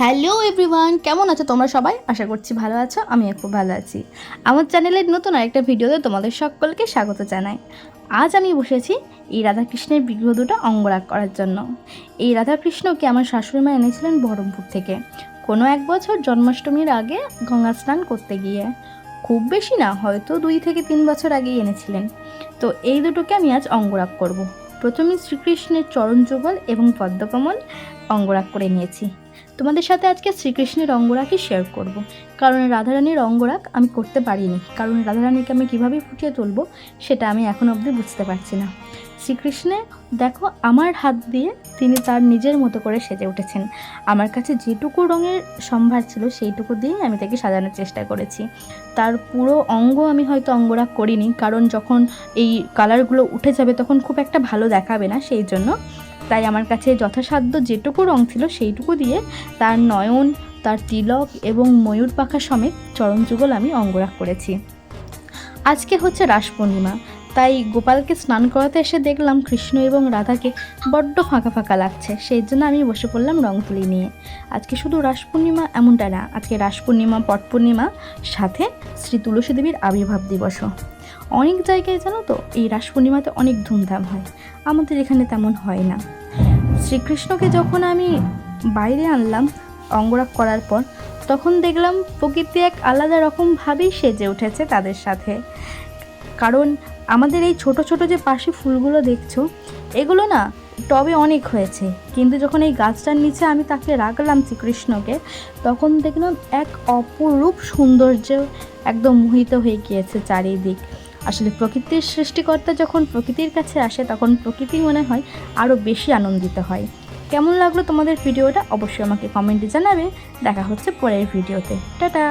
Hello everyone, কেমন আছো তোমরা সবাই? আশা করছি ভালো আছো। আমিও খুব ভালো আছি। আমার চ্যানেলের নতুন আরেকটা ভিডিওতে তোমাদের সকলকে স্বাগত জানাই। আজ আমি বসেছি এই রাধাকৃষ্ণের বিগ্রহ দুটো অঙ্গরাগ করার জন্য। এই রাধাকৃষ্ণকে আমার শাশুড়িমা এনেছিলেন বহরমপুর থেকে কোনো এক বছর জন্মাষ্টমীর আগে গঙ্গা স্নান করতে গিয়ে। খুব বেশি না, হয়তো 2 থেকে 3 বছর আগেই এনেছিলেন। তো এই দুটোকে আমি আজ অঙ্গরাগ করব। প্রথমে শ্রীকৃষ্ণের চরণ যুগল এবং পদ্মকমল অঙ্গরাগ করে নিয়েছি। তোমাদের সাথে আজকে শ্রীকৃষ্ণের অঙ্গরাগই শেয়ার করব, কারণ রাধারানীর অঙ্গরাগ আমি করতে পারিনি। কারণ রাধারানীকে আমি কীভাবে ফুটিয়ে তুলব সেটা আমি এখনও অবধি বুঝতে পারছি না। শ্রীকৃষ্ণে দেখো, আমার হাত দিয়ে তিনি তার নিজের মতো করে সেজে উঠেছেন। আমার কাছে যেটুকু রঙের সম্ভার ছিল সেইটুকু দিয়েই আমি তাকে সাজানোর চেষ্টা করেছি। তার পুরো অঙ্গ আমি হয়তো অঙ্গরাগ করিনি, কারণ যখন এই কালারগুলো উঠে যাবে তখন খুব একটা ভালো দেখাবে না, সেই জন্য। তাই আমার কাছে যথাসাধ্য যেটুকু রং ছিল সেইটুকু দিয়ে তার নয়ন, তার তিলক এবং ময়ূর পাখা সমেত চরণ যুগল আমি অঙ্গরাগ করেছি। আজকে হচ্ছে রাস পূর্ণিমা, তাই গোপালকে স্নান করাতে এসে দেখলাম কৃষ্ণ এবং রাধাকে বড্ড ফাঁকা ফাঁকা লাগছে। সেই জন্য আমি বসে পড়লাম রং তুলি নিয়ে। আজকে শুধু রাস পূর্ণিমা এমনটা না, আজকে রাস পূর্ণিমা, পট পূর্ণিমা, সাথে শ্রী তুলসী দেবীর আবির্ভাব দিবসও। অনেক জায়গায় জানো তো এই রাস পূর্ণিমাতে অনেক ধুমধাম হয়, আমাদের এখানে তেমন হয় না। শ্রীকৃষ্ণকে যখন আমি বাইরে আনলাম অঙ্গরাগ করার পর, তখন দেখলাম প্রকৃতি এক আলাদা রকমভাবেই সেজে উঠেছে তাদের সাথে। কারণ আমাদের এই ছোট ছোট যে পাশে ফুলগুলো দেখছো, এগুলো না টবে অনেক হয়েছে, কিন্তু যখন এই গাছটার নিচে আমি তাকে রাখলাম শ্রীকৃষ্ণকে, তখন দেখলাম এক অপরূপ সৌন্দর্য একদম মোহিত হয়ে গিয়েছে চারিদিক। আসলে প্রকৃতির সৃষ্টিকর্তা যখন প্রকৃতির কাছে আসে, তখন প্রকৃতি মনে হয় আরও বেশি আনন্দিত হয়। কেমন লাগলো তোমাদের ভিডিওটা অবশ্যই আমাকে কমেন্টে জানাবে। দেখা হচ্ছে পরের ভিডিওতে। টাটা।